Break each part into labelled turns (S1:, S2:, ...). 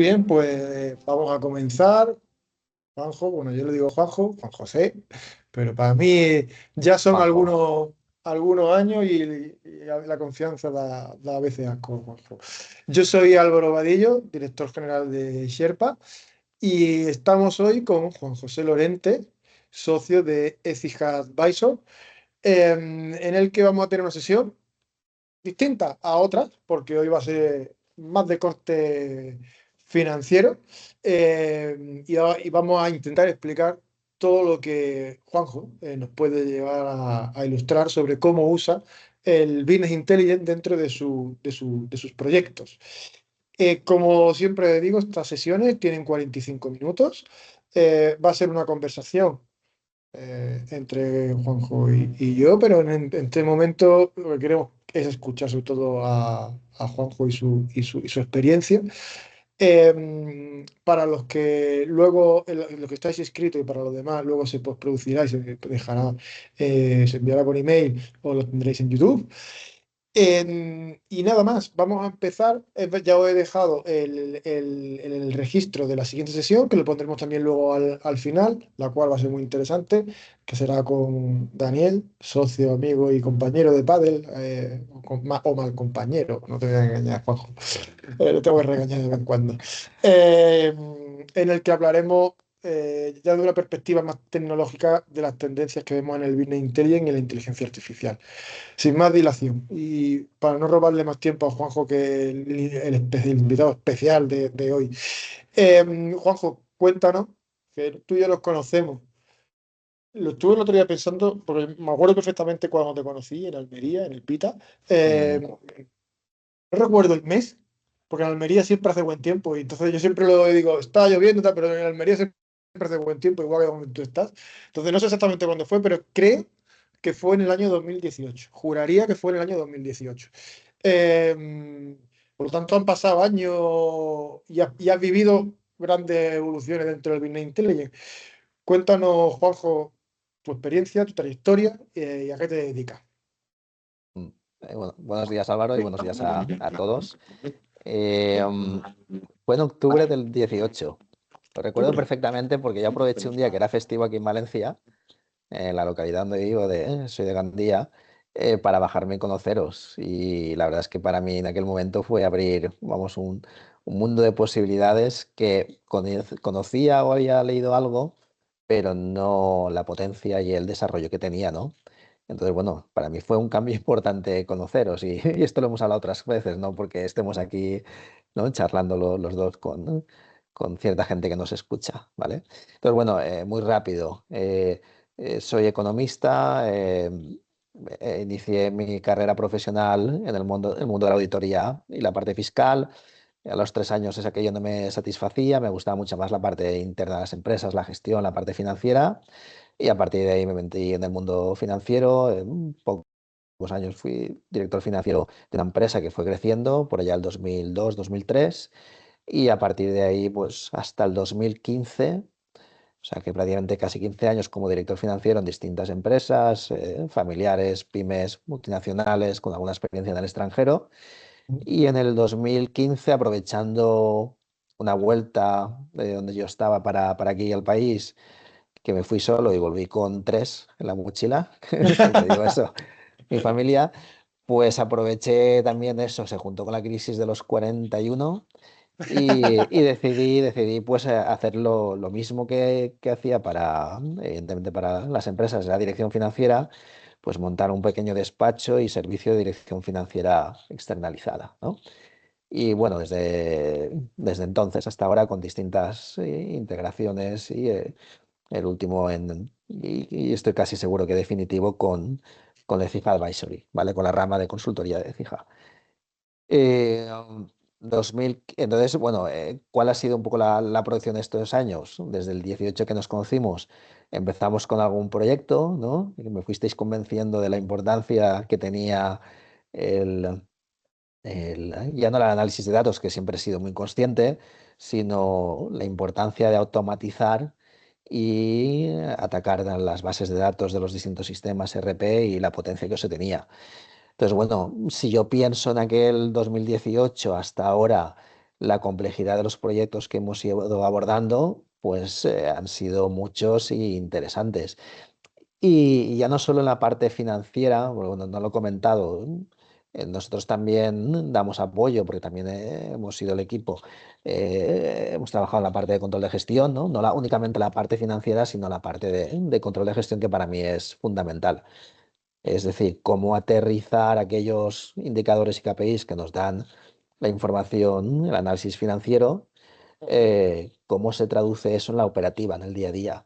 S1: bien, pues vamos a comenzar. Juanjo, bueno, yo le digo Juanjo, Juan José, pero para mí ya son
S2: Juanjo.
S1: algunos años y la confianza da a veces asco, Juanjo. Yo soy Álvaro Vadillo, director general de Sherpa, y estamos hoy con Juan José Lorente, socio de Ethica Advisor, en el que vamos a tener una sesión distinta a otras, porque hoy va a ser más de corte financiero, y vamos a intentar explicar todo lo que Juanjo nos puede llevar a ilustrar sobre cómo usa el Business Intelligence dentro de sus proyectos. Como siempre digo, estas sesiones tienen 45 minutos. Va a ser una conversación entre Juanjo y yo, pero en este momento lo que queremos es escuchar sobre todo a Juanjo y su experiencia. Para los que luego, los que estáis inscritos y para los demás, luego se postproducirá y se dejará, se enviará por email o lo tendréis en YouTube. Y nada más, vamos a empezar. Ya os he dejado el registro de la siguiente sesión, que lo pondremos también luego al final, la cual va a ser muy interesante, que será con Daniel, socio, amigo y compañero de pádel, o mal compañero, no te voy a engañar, Juanjo. Le tengo que regañar de vez en cuando. Eh, en el que hablaremos ya de una perspectiva más tecnológica de las tendencias que vemos en el Business Intelligence y en la inteligencia artificial. Sin más dilación, y para no robarle más tiempo a Juanjo, que el invitado especial de hoy. Juanjo, cuéntanos, que tú y yo los conocemos. Lo estuve el otro día pensando, porque me acuerdo perfectamente cuando te conocí en Almería, en el Pita.
S2: Mm.
S1: No recuerdo el mes, porque en Almería siempre hace buen tiempo, y entonces yo siempre lo digo, está lloviendo, tal, pero en Almería siempre hace buen tiempo, igual que donde tú estás. Entonces no sé exactamente cuándo fue, pero creo que fue en el año 2018. Juraría que fue en el año 2018. Eh, por lo tanto, han pasado años y has vivido grandes evoluciones dentro del Business Intelligence. Cuéntanos, Juanjo, tu experiencia, tu trayectoria, y a qué te dedicas.
S2: Mm. Buenos días, Álvaro, y buenos días a todos. Eh, mm, Fue en octubre del 18. Lo recuerdo perfectamente porque yo aproveché un día que era festivo aquí en Valencia, en la localidad donde vivo, soy de Gandía, para bajarme y conoceros. Y la verdad es que para mí en aquel momento fue abrir, vamos, un mundo de posibilidades que conocía o había leído algo, pero no la potencia y el desarrollo que tenía, ¿no? Entonces, bueno, para mí fue un cambio importante conoceros y esto lo hemos hablado otras veces, ¿no? Porque estemos aquí, ¿no? Charlando los dos con cierta gente que nos escucha, ¿vale? Entonces, bueno, muy rápido. Soy economista, inicié mi carrera profesional en el mundo de la auditoría y la parte fiscal. A los 3 años es aquello no me satisfacía, me gustaba mucho más la parte interna de las empresas, la gestión, la parte financiera. Y a partir de ahí me metí en el mundo financiero. En pocos años fui director financiero de una empresa que fue creciendo por allá el 2002, 2003. Y a partir de ahí, pues hasta el 2015, o sea que prácticamente casi 15 años como director financiero en distintas empresas, familiares, pymes, multinacionales, con alguna experiencia en el extranjero. Y en el 2015, aprovechando una vuelta de donde yo estaba para aquí al país, que me fui solo y volví con tres en la mochila, siempre digo eso, mi familia, pues aproveché también eso, se juntó con la crisis de los 41 y decidí pues hacer lo mismo que hacía para, evidentemente para las empresas de la dirección financiera, pues montar un pequeño despacho y servicio de dirección financiera externalizada, ¿no? Y bueno, desde entonces hasta ahora con distintas integraciones el último y estoy casi seguro que definitivo con Ecija Advisory, ¿vale? Con la rama de consultoría de Ecija. 2000, entonces, bueno, ¿cuál ha sido un poco la producción de estos años? Desde el 18 que nos conocimos, empezamos con algún proyecto, ¿no? Y me fuisteis convenciendo de la importancia que tenía el, ya no el análisis de datos, que siempre he sido muy consciente, sino la importancia de automatizar y atacar las bases de datos de los distintos sistemas RP y la potencia que eso tenía. Entonces, bueno, si yo pienso en aquel 2018 hasta ahora, la complejidad de los proyectos que hemos ido abordando, pues han sido muchos y interesantes. Y ya no solo en la parte financiera, bueno, no lo he comentado, nosotros también damos apoyo porque también hemos sido el equipo, hemos trabajado en la parte de control de gestión, ¿no? No únicamente la parte financiera, sino la parte de control de gestión que para mí es fundamental. Es decir, cómo aterrizar aquellos indicadores y KPIs que nos dan la información, el análisis financiero, cómo se traduce eso en la operativa, en el día a día.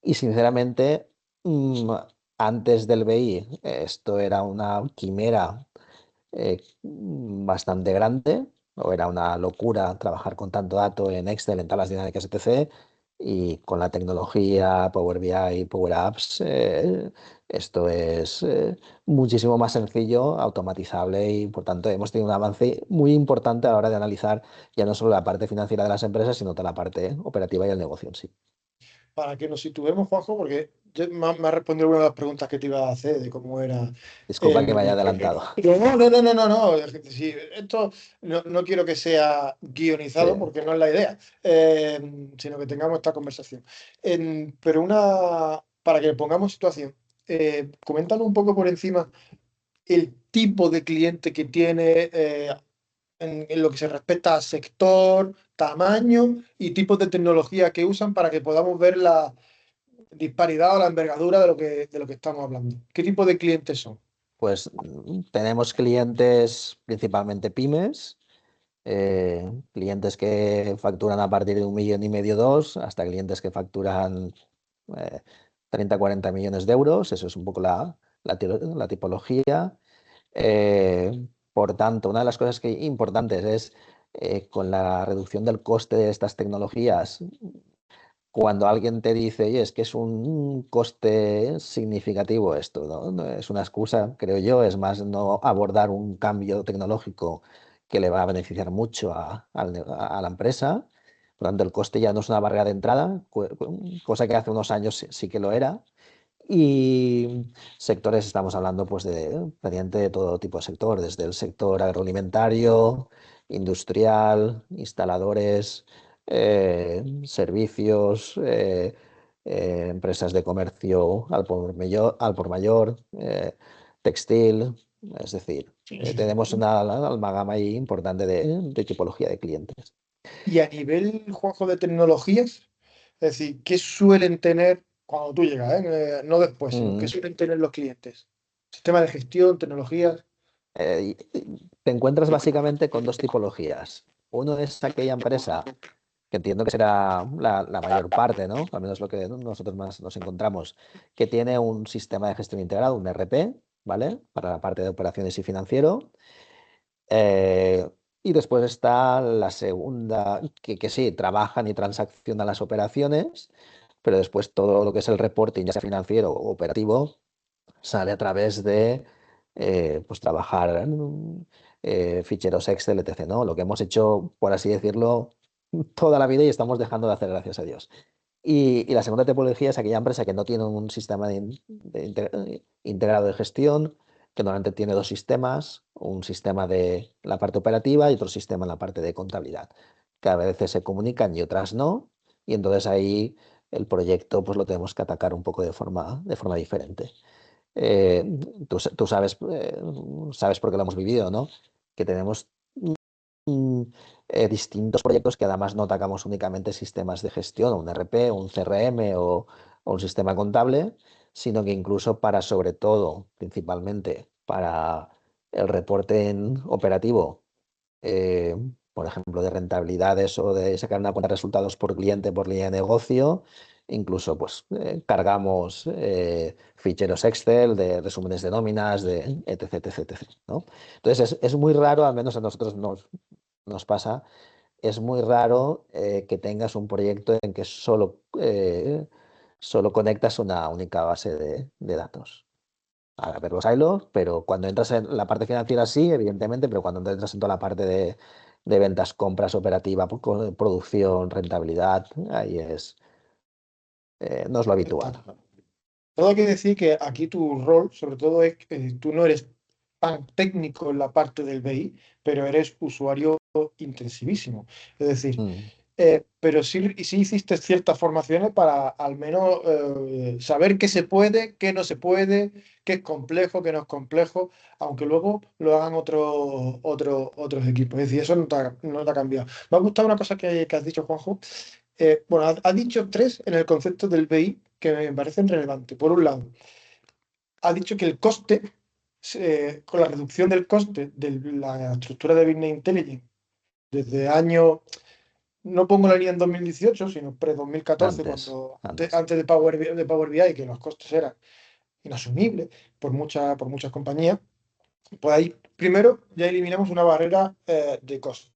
S2: Y sinceramente, mm, antes del BI, esto era una quimera bastante grande, o era una locura trabajar con tanto dato en Excel, en tablas dinámicas, etc. Y con la tecnología Power BI, Power Apps, esto es muchísimo más sencillo, automatizable y por tanto hemos tenido un avance muy importante a la hora de analizar ya no solo la parte financiera de las empresas, sino toda la parte operativa y el negocio en sí.
S1: Para que nos situemos, Juanjo, porque me ha respondido una de las preguntas que te iba a hacer de cómo era
S2: Disculpa que me haya
S1: el...
S2: adelantado.
S1: No. Sí, esto no quiero que sea
S2: Sí.
S1: guionizado porque no es la idea, sino que tengamos esta conversación. Pero para que le pongamos situación, coméntanos un poco por encima el tipo de cliente que tiene en lo que se respecta a sector, tamaño y tipos de tecnología que usan para que podamos ver la disparidad o la envergadura de lo que estamos hablando. ¿Qué tipo de clientes son?
S2: Pues tenemos clientes principalmente pymes, clientes que facturan a partir de 1,5 millones, dos, hasta clientes que facturan eh, 30, 40 millones de euros. Eso es un poco la tipología. Por tanto, una de las cosas importantes es con la reducción del coste de estas tecnologías. Cuando alguien te dice, oye, es que es un coste significativo esto, ¿no? No es una excusa, creo yo, es más no abordar un cambio tecnológico que le va a beneficiar mucho a la empresa. Por lo tanto, el coste ya no es una barrera de entrada, cosa que hace unos años sí que lo era. Y sectores, estamos hablando pues de prácticamente de todo tipo de sector, desde el sector agroalimentario, industrial, instaladores, servicios, empresas de comercio al por mayor, textil, es decir,
S1: Sí, sí,
S2: tenemos
S1: sí.
S2: una amalgama ahí importante de tipología de clientes.
S1: Y a nivel, Juanjo, de tecnologías, es decir, ¿qué suelen tener cuando tú llegas, no después, sino qué
S2: Mm.
S1: suelen tener los clientes? Sistema de gestión, tecnologías.
S2: Te encuentras básicamente con dos tipologías. Uno es aquella empresa que entiendo que será la mayor parte, ¿no? Al menos lo que nosotros más nos encontramos, que tiene un sistema de gestión integrado, un ERP, ¿vale? Para la parte de operaciones y financiero. Eh, y después está la segunda, que sí, trabajan y transaccionan las operaciones, pero después todo lo que es el reporting, ya sea financiero o operativo, sale a través de pues trabajar en ficheros Excel, etc., ¿no? Lo que hemos hecho, por así decirlo, toda la vida y estamos dejando de hacer, gracias a Dios. Y la segunda tipología es aquella empresa que no tiene un sistema integrado de gestión, que normalmente tiene dos sistemas, un sistema de la parte operativa y otro sistema en la parte de contabilidad, que a veces se comunican y otras no, y entonces ahí el proyecto pues lo tenemos que atacar un poco de forma diferente. Eh, tú sabes porque lo hemos vivido, ¿no? Que tenemos mm, distintos proyectos que además no atacamos únicamente sistemas de gestión, un RP, un CRM o un sistema contable, sino que incluso para, sobre todo, principalmente para el reporte operativo, eh, por ejemplo, de rentabilidades o de sacar una cuenta de resultados por cliente, por línea de negocio. Incluso pues, cargamos ficheros Excel de resúmenes de nóminas, de etc, etc, etc, ¿no? Entonces es muy raro, al menos a nosotros nos pasa, es muy raro que tengas un proyecto en que solo conectas una única base de datos. A ver, los hilos, pero cuando entras en la parte financiera sí, evidentemente, pero cuando entras en toda la parte de ventas, compras, operativa, producción, rentabilidad, ahí no es lo
S1: Está
S2: habitual.
S1: claro. Todo hay que decir que aquí tu rol, sobre todo, es que tú no eres tan técnico en la parte del BI, pero eres usuario intensivísimo. Es decir,
S2: Mm.
S1: pero sí hiciste ciertas formaciones para al menos saber qué se puede, qué no se puede, qué es complejo, qué no es complejo, aunque luego lo hagan otros equipos. Es decir, eso no te ha cambiado. Me ha gustado una cosa que has dicho, Juanjo. Bueno, has dicho tres en el concepto del BI que me parecen relevantes. Por un lado, ha dicho que el coste, con la reducción del coste de la estructura de Business Intelligence desde años, no pongo la línea en 2018, sino pre-2014,
S2: Antes, antes.
S1: antes de Power BI, que los costes eran inasumibles por muchas compañías, pues ahí primero ya eliminamos una barrera de coste.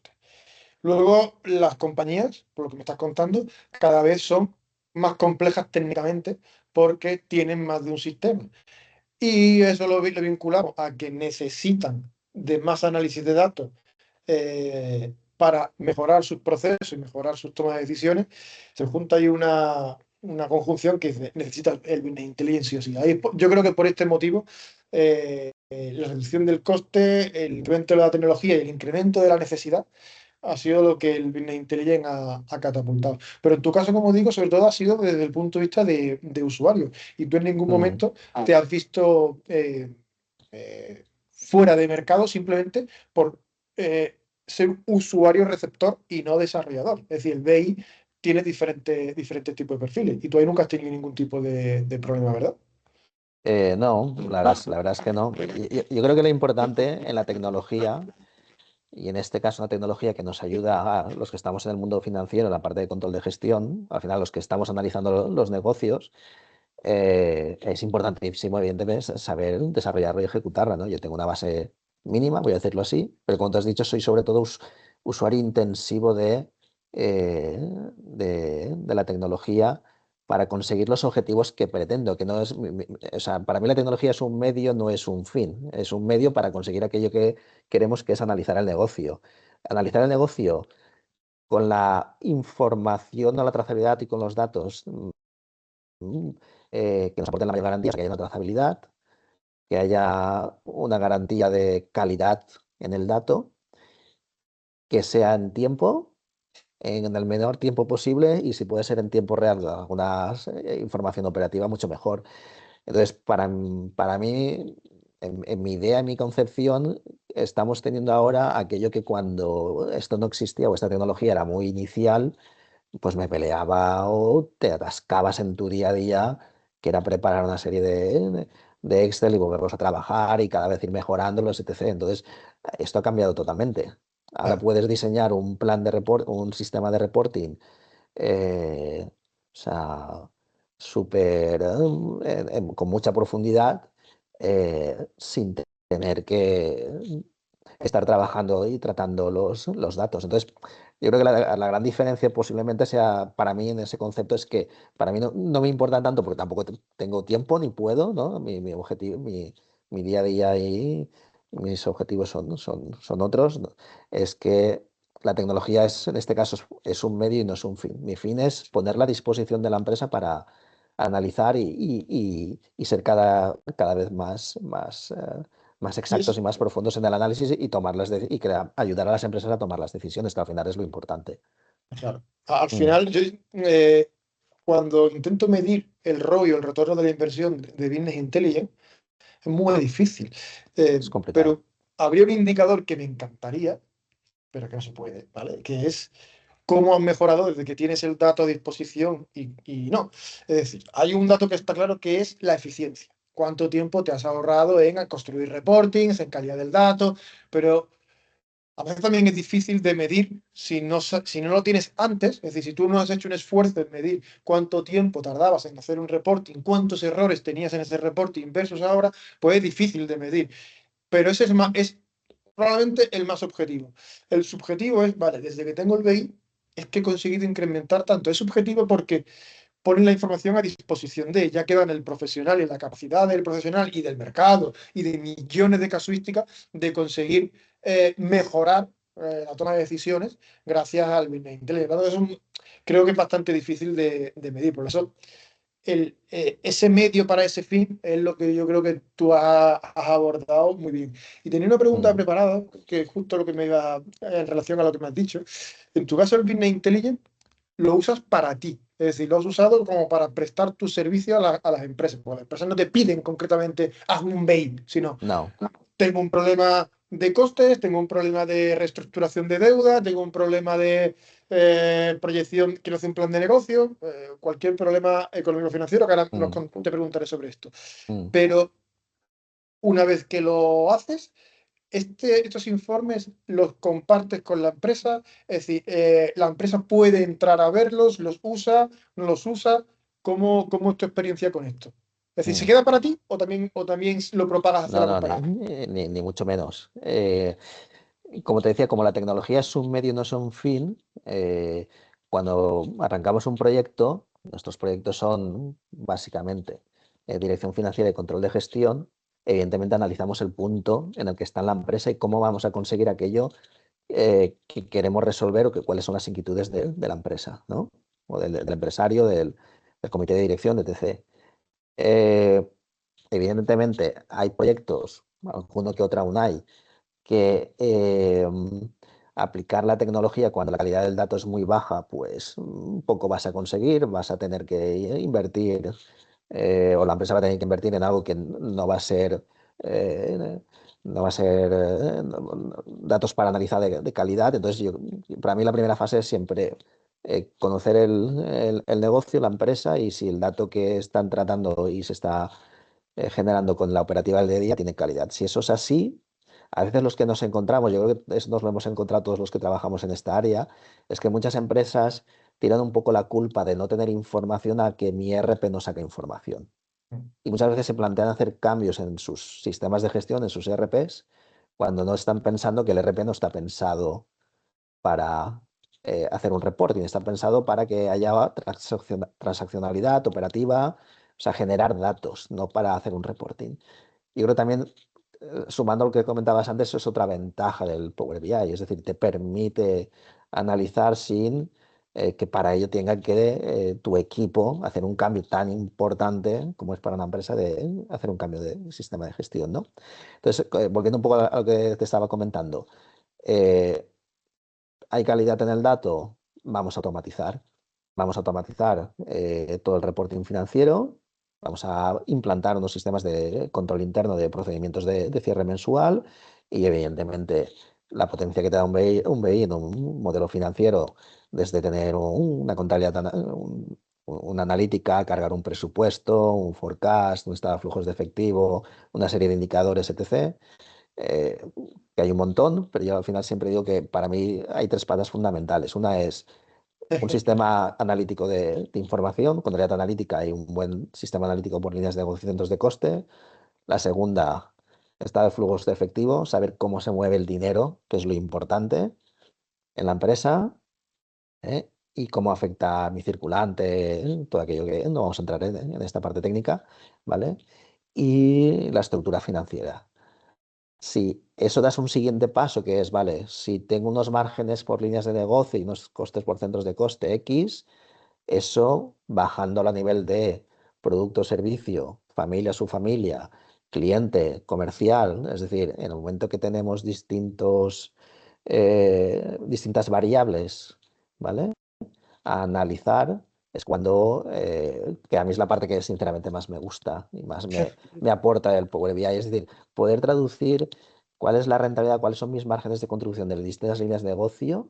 S1: Luego las compañías, por lo que me estás contando, cada vez son más complejas técnicamente porque tienen más de un sistema. Y eso lo vinculamos a que necesitan de más análisis de datos para mejorar sus procesos y mejorar sus tomas de decisiones. Se junta ahí una conjunción que necesita el business intelligence sí o sí. Yo creo que por este motivo la reducción del coste, el incremento de la tecnología y el incremento de la necesidad ha sido lo que el business intelligence ha catapultado. Pero en tu caso, como digo, sobre todo ha sido desde el punto de vista de usuario. Y tú en ningún
S2: Mm.
S1: momento te has visto fuera de mercado simplemente por ser usuario receptor y no desarrollador. Es decir, el BI tiene diferentes tipos de perfiles y tú ahí nunca has tenido ningún tipo de problema, ¿verdad?
S2: No, la verdad es que no. Yo creo que lo importante en la tecnología, y en este caso una tecnología que nos ayuda a los que estamos en el mundo financiero, en la parte de control de gestión, al final los que estamos analizando los negocios, es importantísimo, evidentemente, saber desarrollarlo y ejecutarla, ¿no? Yo tengo una base mínima, voy a decirlo así, pero como te has dicho, soy sobre todo usuario intensivo de la tecnología para conseguir los objetivos que pretendo, que no es, o sea, para mí la tecnología es un medio, no es un fin, es un medio para conseguir aquello que queremos, que es analizar el negocio. Analizar el negocio con la información o la trazabilidad y con los datos mm, que nos aporten la mayor garantía, que haya una trazabilidad, que haya una garantía de calidad en el dato, que sea en tiempo, en el menor tiempo posible y si puede ser en tiempo real, alguna información operativa, mucho mejor. Entonces, para mí, en mi idea, en mi concepción, estamos teniendo ahora aquello que cuando esto no existía o esta tecnología era muy inicial, pues me peleaba o te atascabas en tu día a día, que era preparar una serie de Excel y volverlos a trabajar y cada vez ir mejorándolos, etc. Entonces, esto ha cambiado totalmente. Ahora
S1: Claro.
S2: puedes diseñar un plan de report, un sistema de reporting, o sea, súper, con mucha profundidad, sin tener que estar trabajando y tratando los datos. Entonces, yo creo que la gran diferencia posiblemente sea para mí en ese concepto es que para mí no me importa tanto porque tampoco tengo tiempo ni puedo, ¿no? Mi objetivo, mi día a día y mis objetivos son otros, ¿no? Es que la tecnología es, en este caso, es un medio y no es un fin. Mi fin es ponerla a disposición de la empresa para analizar y ser cada vez más
S1: Y
S2: exactos
S1: es,
S2: y más profundos en el análisis y ayudar a las empresas a tomar las decisiones, que al final es lo importante.
S1: claro. Al
S2: Mm.
S1: final, cuando intento medir el ROI o el retorno de la inversión de Business Intelligence, es muy difícil.
S2: Es complicado.
S1: Pero habría un indicador que me encantaría, pero que no se puede, ¿vale? Que es cómo han mejorado desde que tienes el dato a disposición y no. Es decir, hay un dato que está claro que es la eficiencia. ¿Cuánto tiempo te has ahorrado en construir reportings, en calidad del dato? Pero a veces también es difícil de medir si no lo tienes antes, es decir, si tú no has hecho un esfuerzo en medir cuánto tiempo tardabas en hacer un reporting, cuántos errores tenías en ese reporting versus ahora, pues es difícil de medir. Pero ese es probablemente el más objetivo. El subjetivo es, vale, desde que tengo el BI, es que he conseguido incrementar tanto. Es subjetivo porque ponen la información a disposición ya queda en el profesional y en la capacidad del profesional y del mercado y de millones de casuísticas de conseguir mejorar la toma de decisiones gracias al Business Intelligence. Creo que es bastante difícil de medir. Por eso ese medio para ese fin es lo que yo creo que tú has abordado muy bien. Y tenía una pregunta
S2: Mm,
S1: preparada, que es justo lo que me iba en relación a lo que me has dicho. En tu caso, el Business Intelligence lo usas para ti. Es decir, lo has usado como para prestar tu servicio a las empresas. Porque las empresas no te piden concretamente, hazme un BEI, sino
S2: no,
S1: tengo un problema de costes, tengo un problema de reestructuración de deuda, tengo un problema de proyección, quiero hacer un plan de negocio, cualquier problema económico-financiero, que ahora
S2: mm,
S1: te preguntaré sobre esto.
S2: mm.
S1: Pero una vez que lo haces, estos informes los compartes con la empresa, es decir, la empresa puede entrar a verlos, los usa, no los usa. ¿Cómo es tu experiencia con esto? Es decir, ¿se
S2: Mm.
S1: queda para ti o también lo propagas hacia
S2: No,
S1: la
S2: no,
S1: compañía?
S2: ni mucho menos. Como te decía, como la tecnología es un medio, no es un fin, cuando arrancamos un proyecto, nuestros proyectos son básicamente dirección financiera y control de gestión. Evidentemente analizamos el punto en el que está la empresa y cómo vamos a conseguir aquello que queremos resolver o cuáles son las inquietudes de la empresa, ¿no? O del empresario, del comité de dirección, etc. Eh, Evidentemente hay proyectos, alguno que otro aún hay, que aplicar la tecnología cuando la calidad del dato es muy baja, pues poco vas a conseguir, vas a tener que invertir o la empresa va a tener que invertir en algo que no va a ser, eh, no va a ser datos para analizar de calidad. Entonces, para mí la primera fase es siempre conocer el negocio, la empresa y si el dato que están tratando y se está generando con la operativa del día a día tiene calidad. Si eso es así, a veces los que nos encontramos, yo creo que eso nos lo hemos encontrado todos los que trabajamos en esta área, es que muchas empresas tiran un poco la culpa de no tener información a que mi ERP no saca información. Y muchas veces se plantean hacer cambios en sus sistemas de gestión, en sus ERPs, cuando no están pensando que el ERP no está pensado para hacer un reporting, está pensado para que haya transaccionalidad operativa, o sea, generar datos, no para hacer un reporting. Yo creo también, sumando lo que comentabas antes, eso es otra ventaja del Power BI, es decir, te permite analizar sin que para ello tenga que tu equipo hacer un cambio tan importante como es para una empresa de hacer un cambio de sistema de gestión, ¿no? Entonces, volviendo un poco a lo que te estaba comentando, eh, hay calidad en el dato, vamos a automatizar. Vamos a automatizar todo el reporting financiero, vamos a implantar unos sistemas de control interno de procedimientos de cierre mensual y evidentemente la potencia que te da un BI en un modelo financiero, desde tener una contabilidad, una analítica, cargar un presupuesto, un forecast, un estado de flujos de efectivo, una serie de indicadores, etc eh, que hay un montón, pero yo al final siempre digo que para mí hay tres patas fundamentales. Una es un sistema analítico de información, con realidad analítica y un buen sistema analítico por líneas de negocio y centros de coste. La segunda, estado de flujos de efectivo, saber cómo se mueve el dinero, que es lo importante en la empresa, y cómo afecta a mi circulante, todo aquello que no vamos a entrar en esta parte técnica, ¿vale? Y la estructura financiera. Si eso das un siguiente paso, que es, vale, si tengo unos márgenes por líneas de negocio y unos costes por centros de coste X, eso bajando a nivel de producto, servicio, familia, su familia, cliente, comercial, es decir, en el momento que tenemos distintas variables, ¿vale? A analizar es cuando, que a mí es la parte que sinceramente más me gusta y más me aporta el Power BI, es decir, poder traducir cuál es la rentabilidad, cuáles son mis márgenes de contribución de las distintas líneas de negocio,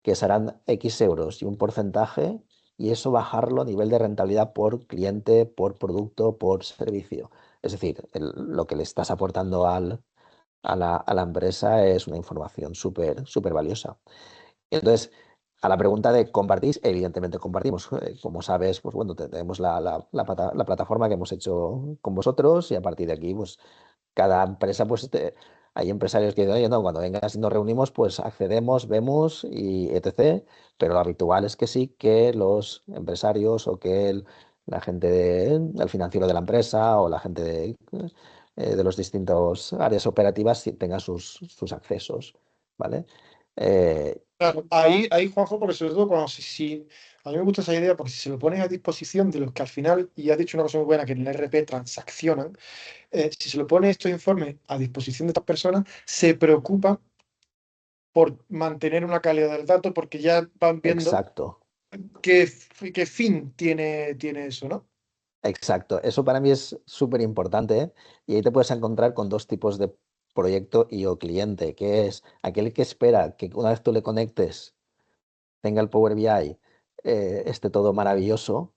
S2: que serán X euros y un porcentaje, y eso bajarlo a nivel de rentabilidad por cliente, por producto, por servicio. Es decir, lo que le estás aportando a la empresa es una información súper, súper valiosa. Entonces, a la pregunta de ¿compartís? Evidentemente compartimos. Como sabes, pues bueno, tenemos la plataforma que hemos hecho con vosotros y a partir de aquí, pues cada empresa, pues hay empresarios que dicen, oye, no, cuando vengas y nos reunimos, pues accedemos, vemos y etc. Pero lo habitual es que sí, que los empresarios o que la gente el financiero de la empresa o la gente de los distintos áreas operativas sí tenga sus accesos, ¿vale? Eh,
S1: Claro, ahí, Juanjo, porque sobre todo cuando a mí me gusta esa idea, porque si se lo pones a disposición de los que al final, y has dicho una cosa muy buena, que en el RP transaccionan, si se lo pone estos informes a disposición de estas personas, se preocupan por mantener una calidad del dato, porque ya van viendo
S2: exacto,
S1: qué fin tiene eso, ¿no?
S2: exacto. Eso para mí es súper importante, ¿eh? Y ahí te puedes encontrar con dos tipos de proyecto y o cliente, que es aquel que espera que una vez tú le conectes, tenga el Power BI, esté todo maravilloso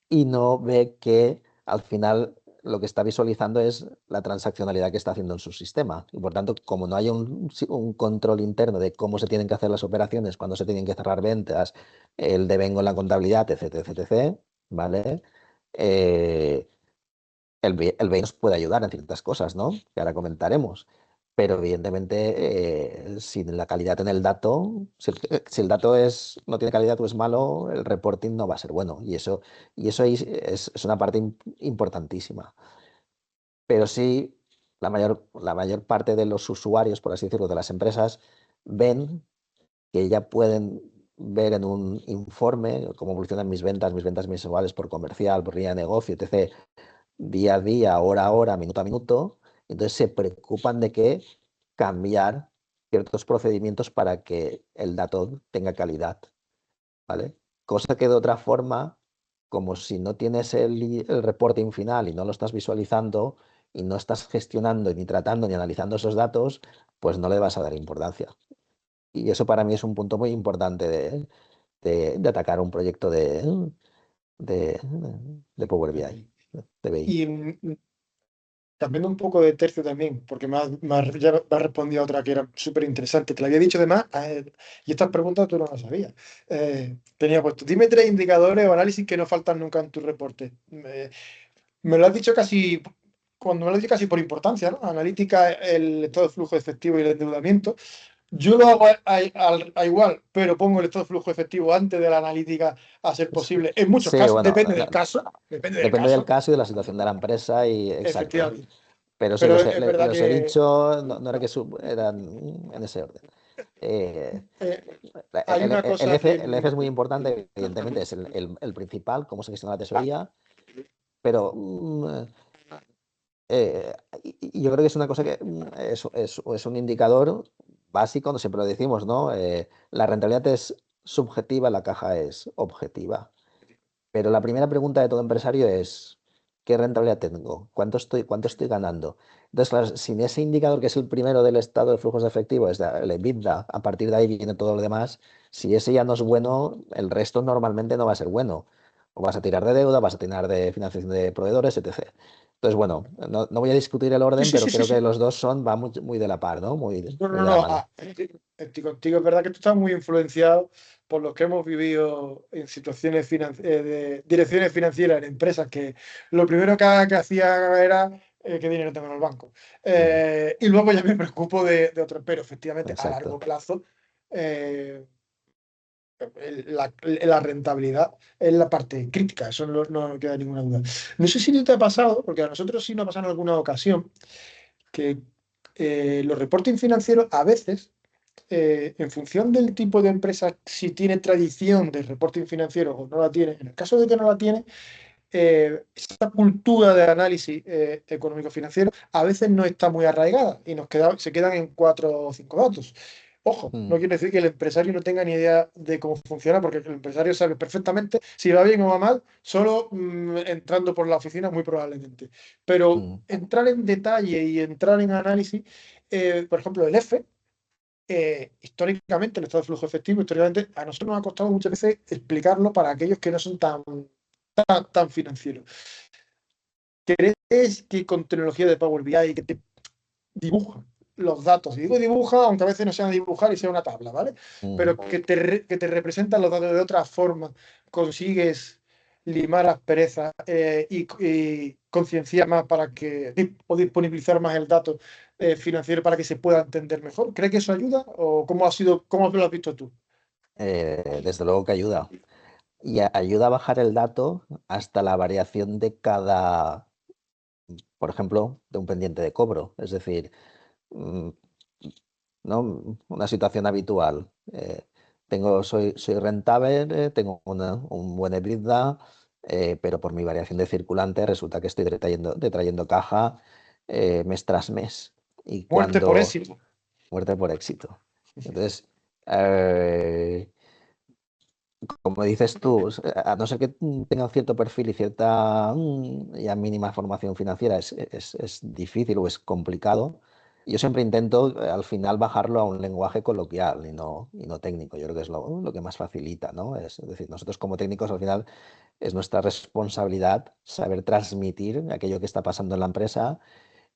S2: y no ve que al final lo que está visualizando es la transaccionalidad que está haciendo en su sistema. Y por tanto, como no hay un control interno de cómo se tienen que hacer las operaciones, cuándo se tienen que cerrar ventas, el devengo en la contabilidad, etc., etc., ¿vale? Eh, el BI nos puede ayudar en ciertas cosas, ¿no? Que ahora comentaremos. Pero evidentemente, sin la calidad en el dato, si el dato no tiene calidad o es malo, el reporting no va a ser bueno. Y eso ahí es una parte importantísima. Pero sí, la mayor parte de los usuarios, por así decirlo, de las empresas, ven que ya pueden ver en un informe cómo evolucionan mis ventas mensuales por comercial, por línea de negocio, etc., día a día, hora a hora, minuto a minuto. Entonces se preocupan de que cambiar ciertos procedimientos para que el dato tenga calidad, ¿vale? Cosa que de otra forma, como si no tienes el reporting final y no lo estás visualizando y no estás gestionando, ni tratando, ni analizando esos datos, pues no le vas a dar importancia. Y eso para mí es un punto muy importante de atacar un proyecto de, de Power BI, de BI.
S1: Y cambiando un poco de tercio también, porque ya me has respondido a otra que era súper interesante. Te la había dicho además, y estas preguntas tú no las sabías. Tenía puesto, dime tres indicadores o análisis que no faltan nunca en tu reporte. Me lo has dicho cuando me lo has dicho casi por importancia, ¿no? Analítica, el estado de flujo efectivo y el endeudamiento. Yo lo hago a igual, pero pongo el estado de flujo efectivo antes de la analítica a ser posible. En muchos
S2: Sí,
S1: casos,
S2: bueno,
S1: depende del
S2: depende del
S1: caso,
S2: caso y de la situación de la empresa y exacto.
S1: efectivamente.
S2: Pero sí,
S1: Pero es verdad
S2: los he
S1: que
S2: dicho, no, no era que eran en ese orden. Eh,
S1: eh, hay
S2: el,
S1: una
S2: el
S1: cosa
S2: F,
S1: que
S2: el F es muy importante, evidentemente, es el principal, cómo se gestiona la tesorería, pero y yo creo que es una cosa que es un indicador básico, no siempre lo decimos, ¿no? La rentabilidad es subjetiva, la caja es objetiva. Pero la primera pregunta de todo empresario es, ¿qué rentabilidad tengo? ¿Cuánto estoy ganando? Entonces, claro, sin ese indicador que es el primero del estado de flujos de efectivo, es el EBITDA, a partir de ahí viene todo lo demás. Si ese ya no es bueno, el resto normalmente no va a ser bueno. O vas a tirar de deuda, vas a tirar de financiación de proveedores, etc. Entonces, bueno, no voy a discutir el
S1: sí,
S2: orden,
S1: sí,
S2: pero
S1: sí, sí,
S2: creo que
S1: sí.
S2: los dos van muy, muy de la par, ¿no? Muy,
S1: No,
S2: muy
S1: no,
S2: de la
S1: no.
S2: mano.
S1: Estoy contigo. Es verdad que tú estás muy influenciado por lo que hemos vivido en situaciones de direcciones financieras en empresas que lo primero que hacía era qué dinero tengo en el banco.
S2: Mm,
S1: Y luego ya me preocupo de otros, pero efectivamente a largo
S2: exacto.
S1: plazo la rentabilidad es la parte crítica, eso no queda ninguna duda. No sé si te ha pasado, porque a nosotros sí nos ha pasado en alguna ocasión, que los reporting financieros a veces, en función del tipo de empresa, si tiene tradición de reporting financiero o no la tiene, en el caso de que no la tiene, esta cultura de análisis económico-financiero a veces no está muy arraigada y se quedan en cuatro o cinco datos. Ojo,
S2: Mm,
S1: no quiere decir que el empresario no tenga ni idea de cómo funciona, porque el empresario sabe perfectamente si va bien o va mal, solo entrando por la oficina, muy probablemente. Pero
S2: mm.
S1: entrar en detalle y entrar en análisis, por ejemplo, el F, históricamente, el estado de flujo efectivo, históricamente, a nosotros nos ha costado muchas veces explicarlo para aquellos que no son tan financieros. ¿Crees que con tecnología de Power BI que te dibuja los datos? Y digo dibuja, aunque a veces no sea dibujar y sea una tabla, ¿vale? Pero
S2: Mm.
S1: que te representan los datos de otra forma, consigues limar asperezas y concienciar más o disponibilizar más el dato financiero para que se pueda entender mejor. ¿Crees que eso ayuda? ¿O cómo lo has visto tú?
S2: Desde luego que ayuda. Y ayuda a bajar el dato hasta la variación de cada, por ejemplo, de un pendiente de cobro. Es decir, mm, ¿no? Una situación habitual. Soy rentable, tengo un buen EBITDA, pero por mi variación de circulante resulta que estoy detrayendo caja mes tras mes. Y
S1: Muerte por
S2: cuando
S1: éxito.
S2: muerte por éxito. Entonces, eh, como dices tú, a no ser que tengan cierto perfil y cierta ya mínima formación financiera, es difícil o es complicado. Yo siempre intento al final bajarlo a un lenguaje coloquial y no técnico. Yo creo que es lo que más facilita, ¿no? Es decir, nosotros como técnicos al final es nuestra responsabilidad saber transmitir aquello que está pasando en la empresa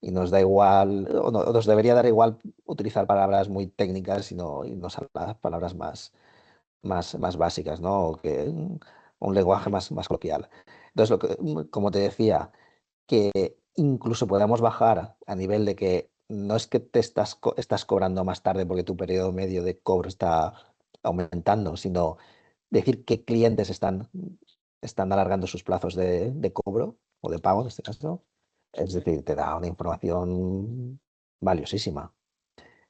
S2: y nos da igual, o nos debería dar igual utilizar palabras muy técnicas y no usar las palabras más básicas, ¿no? O que un lenguaje más coloquial. Entonces, como te decía, que incluso podamos bajar a nivel de que no es que estás cobrando más tarde porque tu periodo medio de cobro está aumentando, sino decir que clientes están alargando sus plazos de cobro o de pago en este caso. Es decir, te da una información valiosísima.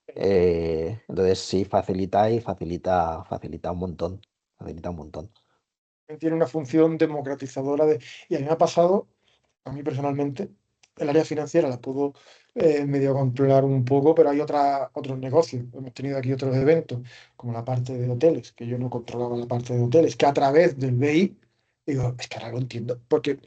S2: Entonces sí, facilita y facilita un montón. Facilita un montón.
S1: Tiene una función democratizadora de... Y a mí me ha pasado, a mí personalmente, el área financiera la puedo medio controlar un poco, pero hay otros negocios. Hemos tenido aquí otros eventos, como la parte de hoteles, que yo no controlaba la parte de hoteles, que a través del BI, digo, es que ahora lo entiendo, porque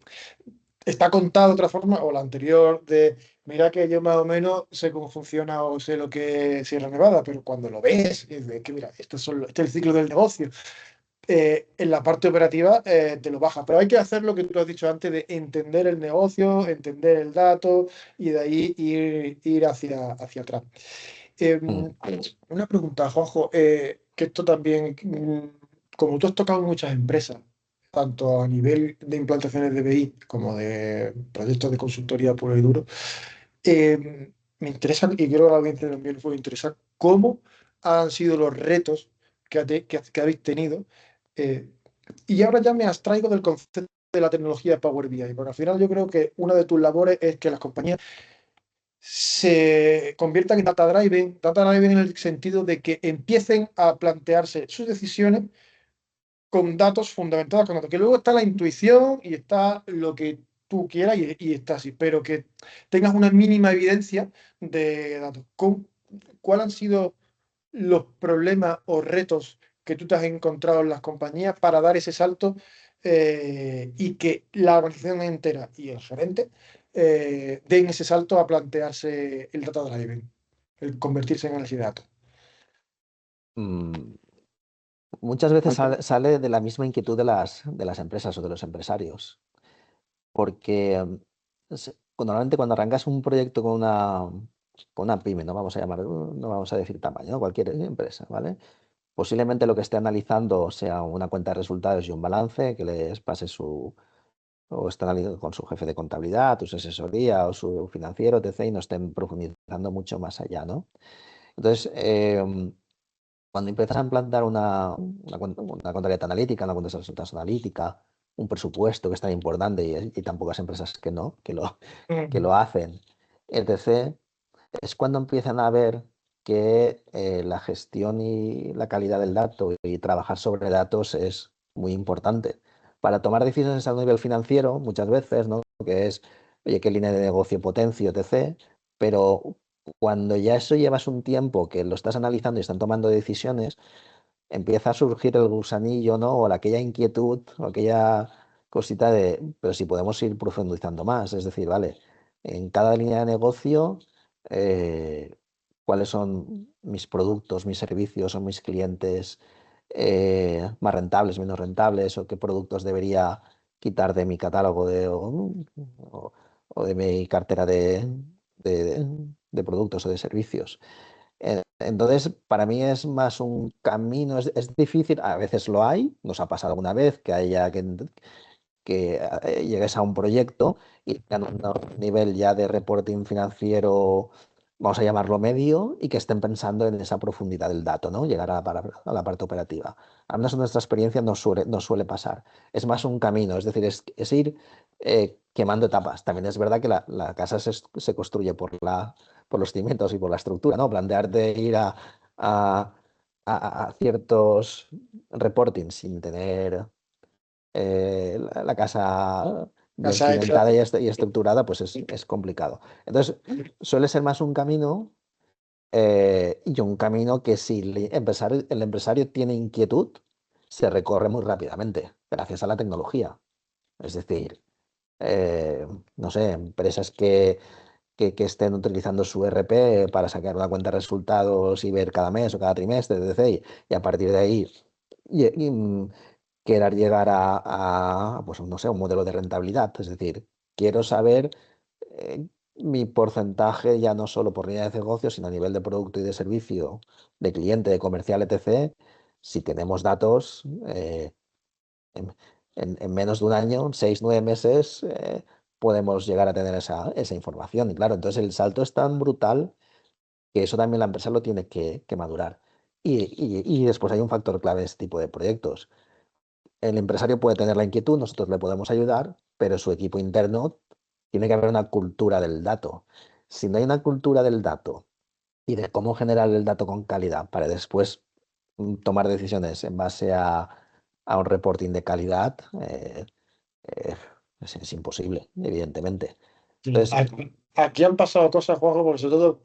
S1: está contado de otra forma, o la anterior de, mira que yo más o menos sé cómo funciona o sé lo que es Sierra Nevada, pero cuando lo ves, es de que mira, este es el ciclo del negocio, en la parte operativa te lo baja. Pero hay que hacer lo que tú has dicho antes de entender el negocio, entender el dato y de ahí ir hacia atrás. Eh,
S2: Mm.
S1: una pregunta, Juanjo, que esto también, como tú has tocado muchas empresas, tanto a nivel de implantaciones de BI como de proyectos de consultoría puro y duro, me interesa, y creo que a la audiencia también le puede interesar, cómo han sido los retos que habéis tenido. eh, y ahora ya me abstraigo del concepto de la tecnología de Power BI, porque al final yo creo que una de tus labores es que las compañías se conviertan en data driven en el sentido de que empiecen a plantearse sus decisiones con datos fundamentados, con datos, que luego está la intuición y está lo que tú quieras y está así, pero que tengas una mínima evidencia de datos. ¿Cuáles han sido los problemas o retos que tú te has encontrado en las compañías para dar ese salto y que la organización entera y el gerente den ese salto a plantearse el data driving, el convertirse en análisis de datos?
S2: Mm, Muchas veces sale de la misma inquietud de las empresas o de los empresarios, porque normalmente cuando arrancas un proyecto con una pyme, no vamos a llamar, no vamos a decir tamaño, ¿no? Cualquier empresa, ¿vale? Posiblemente lo que esté analizando sea una cuenta de resultados y un balance que les pase o está analizando con su jefe de contabilidad, su asesoría o su financiero, etc. Y no estén profundizando mucho más allá, ¿no? Entonces, cuando empiezas a implantar una contabilidad analítica, una cuenta de resultados analítica, un presupuesto que es tan importante y tan pocas empresas que lo
S1: Mm.
S2: hacen, etc., es cuando empiezan a ver que la gestión y la calidad del dato y trabajar sobre datos es muy importante. Para tomar decisiones a nivel financiero, muchas veces, ¿no? Que es, oye, qué línea de negocio potencio, etc. Pero cuando ya eso llevas un tiempo que lo estás analizando y están tomando decisiones, empieza a surgir el gusanillo, ¿no? O aquella inquietud, o aquella cosita de, pero si podemos ir profundizando más, es decir, vale, en cada línea de negocio, eh, cuáles son mis productos, mis servicios o mis clientes más rentables, menos rentables, o qué productos debería quitar de mi catálogo o- o de mi cartera de- de productos o de servicios. Entonces, para mí es más un camino, es difícil, a veces lo hay, nos ha pasado alguna vez que haya que llegues a un proyecto y tengan un nivel ya de reporting financiero, vamos a llamarlo medio, y que estén pensando en esa profundidad del dato, ¿no? Llegar a la parte operativa. Al menos en nuestra experiencia no suele pasar. Es más un camino, es decir, es ir quemando etapas. También es verdad que la casa se construye por los cimientos y por la estructura, ¿no? Plantearte ir a- a ciertos reporting sin tener la casa bien
S1: Casa hecha.
S2: cimentada y estructurada, pues es complicado. Entonces, suele ser más un camino y un camino que si el empresario tiene inquietud, se recorre muy rápidamente, gracias a la tecnología. Es decir, no sé, empresas que estén utilizando su ERP para sacar una cuenta de resultados y ver cada mes o cada trimestre, etc. Y a partir de ahí querer llegar pues no sé, un modelo de rentabilidad. Es decir, quiero saber mi porcentaje ya no solo por línea de negocio, sino a nivel de producto y de servicio, de cliente, de comercial, etc. Si tenemos datos en, en menos de un año, 6, 9 meses, podemos llegar a tener esa información. Y claro, entonces el salto es tan brutal que eso también la empresa lo tiene que madurar. Y después hay un factor clave de este tipo de proyectos. El empresario puede tener la inquietud, nosotros le podemos ayudar, pero su equipo interno tiene que haber una cultura del dato. Si no hay una cultura del dato y de cómo generar el dato con calidad para después tomar decisiones en base a un reporting de calidad, eh, es imposible, evidentemente.
S1: Sí,
S2: Entonces,
S1: aquí han pasado cosas, Juanjo, porque sobre todo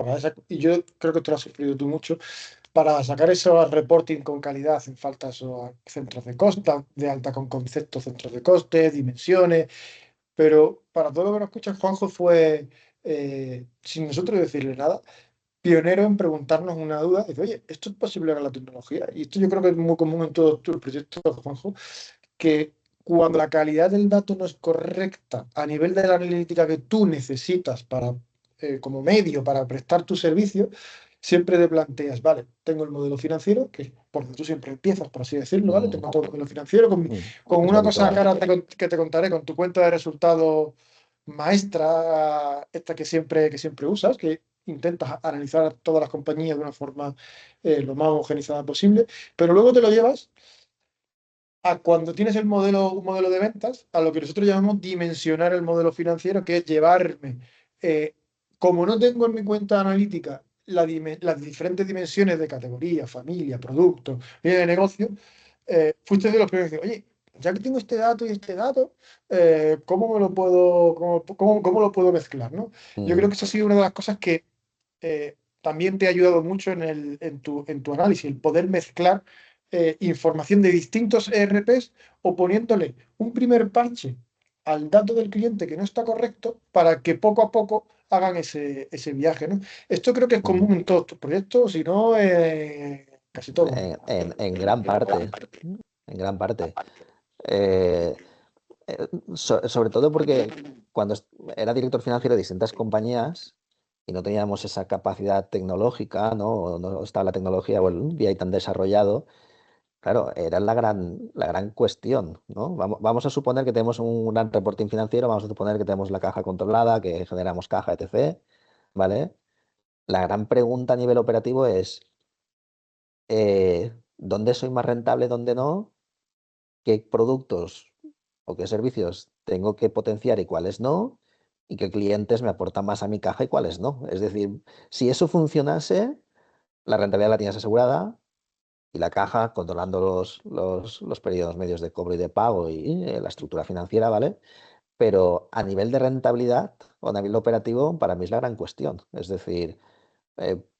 S1: y yo creo que esto lo has sufrido tú mucho, para sacar esos reporting con calidad hacen falta esos centros de coste, de alta con conceptos, centros de coste, dimensiones, pero para todo lo que nos escucha, Juanjo fue, sin nosotros decirle nada, pionero en preguntarnos una duda, dice, oye, ¿esto es posible con la tecnología? Y esto yo creo que es muy común en todos tus proyectos, Juanjo, que cuando la calidad del dato no es correcta a nivel de la analítica que tú necesitas para, como medio para prestar tu servicio, siempre te planteas, vale, tengo el modelo financiero, que es por donde tú siempre empiezas, por así decirlo, ¿vale?
S2: mm,
S1: Tengo todo el modelo financiero con
S2: es lo
S1: una cosa
S2: habitual.
S1: cara que te contaré, con tu cuenta de resultados maestra, esta que siempre usas, que intentas analizar todas las compañías de una forma lo más homogenizada posible, pero luego te lo llevas a cuando tienes un modelo de ventas, a lo que nosotros llamamos dimensionar el modelo financiero, que es llevarme, eh, como no tengo en mi cuenta analítica las diferentes dimensiones de categoría, familia, producto, línea de negocio, fuiste de los primeros que oye, ya que tengo este dato y este dato, ¿cómo me lo puedo, cómo lo puedo mezclar, ¿no? Yo creo
S2: Mm,
S1: que eso ha sido una de las cosas que también te ha ayudado mucho en tu análisis, el poder mezclar información de distintos ERPs o poniéndole un primer parche al dato del cliente que no está correcto para que poco a poco hagan ese viaje, ¿no? Esto creo que es
S2: mm.
S1: común en todos tus proyectos, si no, casi todos.
S2: En gran parte, en gran parte. Eh, sobre todo porque cuando era director financiero de distintas compañías y no teníamos esa capacidad tecnológica, ¿no? O no estaba la tecnología o el BI tan desarrollado, claro, era la gran cuestión, ¿no? Vamos a suponer que tenemos un gran reporting financiero, vamos a suponer que tenemos la caja controlada, que generamos caja, etc., ¿vale? La gran pregunta a nivel operativo es, ¿dónde soy más rentable, dónde no? ¿Qué productos o qué servicios tengo que potenciar y cuáles no? ¿Y qué clientes me aportan más a mi caja y cuáles no? Es decir, si eso funcionase, la rentabilidad la tienes asegurada y la caja controlando los periodos medios de cobro y de pago y la estructura financiera, ¿vale? Pero a nivel de rentabilidad o a nivel operativo, para mí es la gran cuestión. Es decir,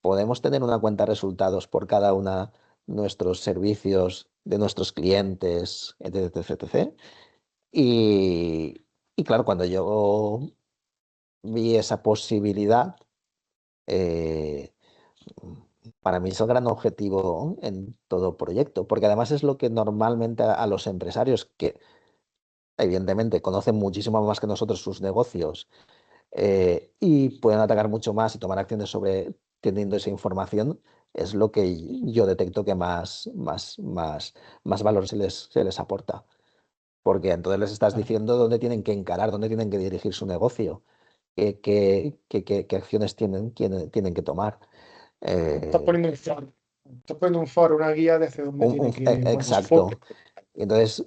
S2: podemos tener una cuenta de resultados por cada una de nuestros servicios, de nuestros clientes, etc, etc, etc. Y claro, cuando yo vi esa posibilidad, eh, para mí es el gran objetivo en todo proyecto, porque además es lo que normalmente a los empresarios, que evidentemente conocen muchísimo más que nosotros sus negocios y pueden atacar mucho más y tomar acciones sobre teniendo esa información, es lo que yo detecto que más valor se les aporta. Porque entonces les estás diciendo dónde tienen que encarar, dónde tienen que dirigir su negocio, qué acciones tienen que tomar.
S1: Estás
S2: Eh,
S1: poniendo un faro, estás poniendo un faro, una guía de hacia dónde tiene que ir vuestro enfoque.
S2: exacto. Entonces,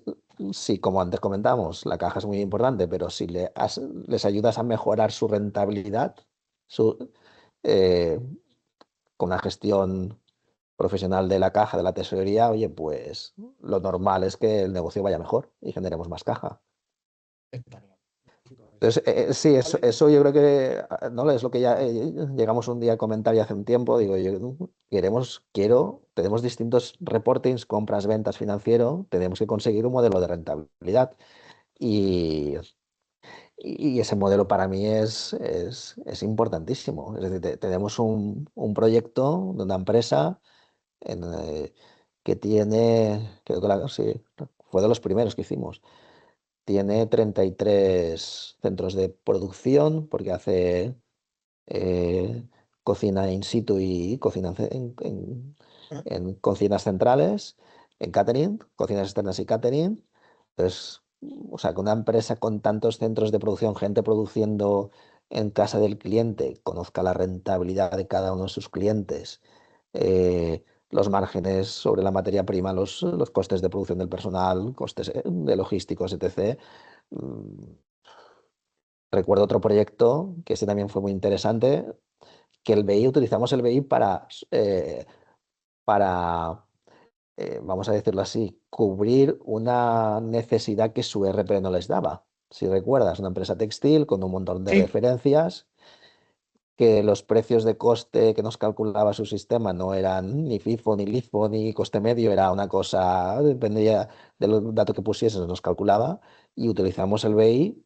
S2: sí, como antes comentamos, la caja es muy importante, pero si les ayudas a mejorar su rentabilidad, eh, con una gestión profesional de la caja, de la tesorería, oye, pues lo normal es que el negocio vaya mejor y generemos más caja.
S1: Está claro, lógicamente.
S2: Entonces, sí,
S1: Vale,
S2: eso yo creo que no es lo que ya llegamos un día a comentar ya hace un tiempo. Digo, yo tenemos distintos reportings, compras, ventas, financiero, tenemos que conseguir un modelo de rentabilidad. Y, y ese modelo para mí es importantísimo. Es decir, tenemos un proyecto de una empresa en, que tiene, creo que sí, fue de los primeros que hicimos. Tiene 33 centros de producción porque hace eh, cocina in situ y cocina
S1: ah,
S2: en cocinas centrales, en catering, cocinas externas y catering. Entonces, o sea, que una empresa con tantos centros de producción, gente produciendo en casa del cliente, conozca la rentabilidad de cada uno de sus clientes, los márgenes sobre la materia prima, los costes de producción del personal, costes de logísticos, etc. Mm, Recuerdo otro proyecto que ese también fue muy interesante, que utilizamos el BI para vamos a decirlo así, cubrir una necesidad que su ERP no les daba. Si recuerdas, una empresa textil con un montón de
S1: sí,
S2: referencias, que los precios de coste que nos calculaba su sistema no eran ni FIFO, ni LIFO, ni coste medio, era una cosa, dependía del dato que pusieses, nos calculaba y utilizamos el BI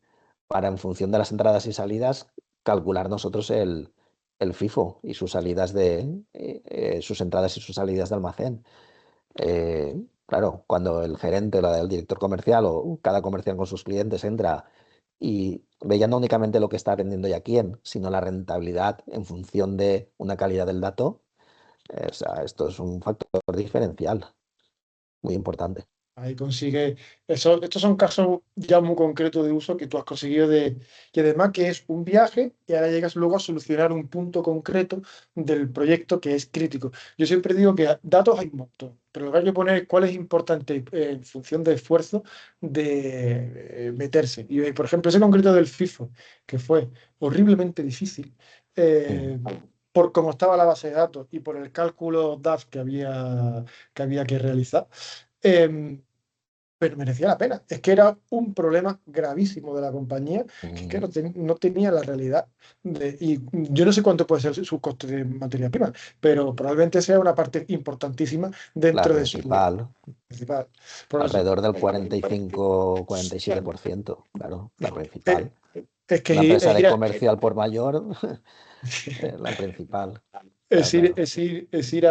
S2: para, en función de las entradas y salidas, calcular nosotros el FIFO y sus salidas sus entradas y sus salidas de almacén. Claro, cuando el gerente, el director comercial o cada comercial con sus clientes entra y ve ya no únicamente lo que está vendiendo y a quién, sino la rentabilidad en función de una calidad del dato, o sea, esto es un factor diferencial muy importante.
S1: ahí consigue. Estos son casos ya muy concretos de uso que tú has conseguido y además que es un viaje y ahora llegas luego a solucionar un punto concreto del proyecto que es crítico. Yo siempre digo que datos hay un montón, pero lo que hay que poner es cuál es importante en función del esfuerzo de meterse. Y por ejemplo, ese concreto del FIFO, que fue horriblemente difícil.
S2: Mm,
S1: eh, por cómo estaba la base de datos y por el cálculo DAF que había que realizar, Em, pero merecía la pena. Es que era un problema gravísimo de la compañía que
S2: mm,
S1: no tenía la realidad. Y yo no sé cuánto puede ser su coste de materia prima, pero probablemente sea una parte importantísima
S2: la
S1: dentro de su
S2: principal,
S1: principal. Por eso,
S2: alrededor del 45-47%, claro, la
S1: eh,
S2: principal.
S1: es que
S2: Una empresa
S1: es
S2: de
S1: ir a,
S2: comercio al por mayor, la principal. Claro, claro.
S1: es ir